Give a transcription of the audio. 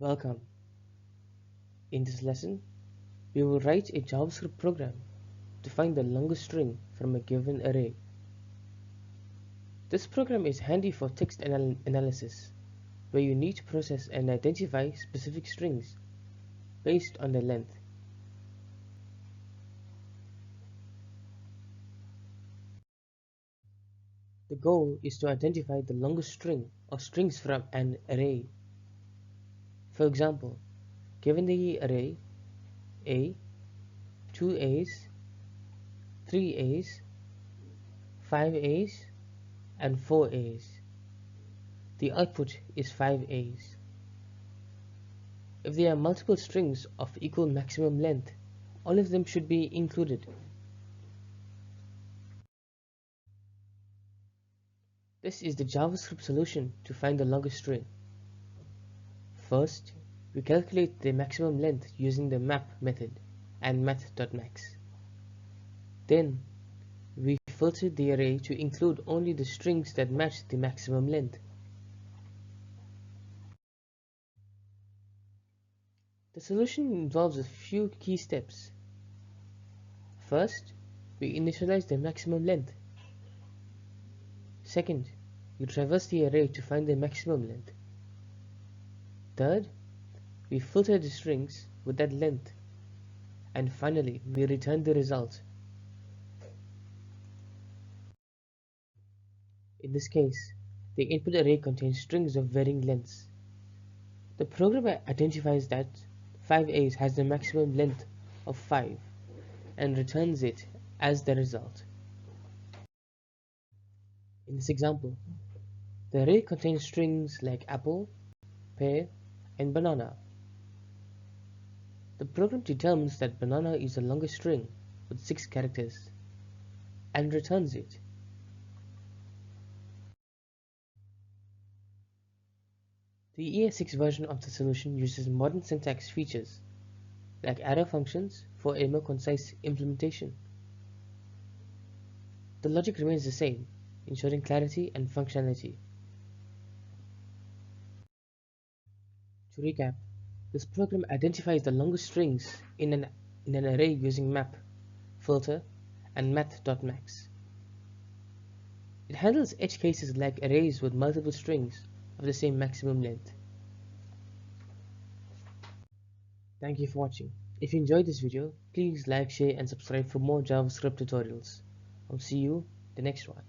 Welcome. In this lesson, we will write a JavaScript program to find the longest string from a given array. This program is handy for text analysis, where you need to process and identify specific strings based on their length. The goal is to identify the longest string or strings from an array. For example, given the array A, 2 A's, 3 A's, 5 A's, and 4 A's. The output is 5 A's. If there are multiple strings of equal maximum length, all of them should be included. This is the JavaScript solution to find the longest string. First, we calculate the maximum length using the map method and math.max. Then, we filter the array to include only the strings that match the maximum length. The solution involves a few key steps. First, we initialize the maximum length. Second, we traverse the array to find the maximum length. Third, we filter the strings with that length. And finally, we return the result. In this case, the input array contains strings of varying lengths. The program identifies that 5A's has the maximum length of 5 and returns it as the result. In this example, the array contains strings like apple, pear, and banana. The program determines that banana is the longest string with 6 characters and returns it. The ES6 version of the solution uses modern syntax features like arrow functions for a more concise implementation. The logic remains the same, ensuring clarity and functionality. To recap, this program identifies the longest strings in an array using map, filter, and math.max. It handles edge cases like arrays with multiple strings of the same maximum length. Thank you for watching. If you enjoyed this video, please like, share, and subscribe for more JavaScript tutorials. I'll see you in the next one.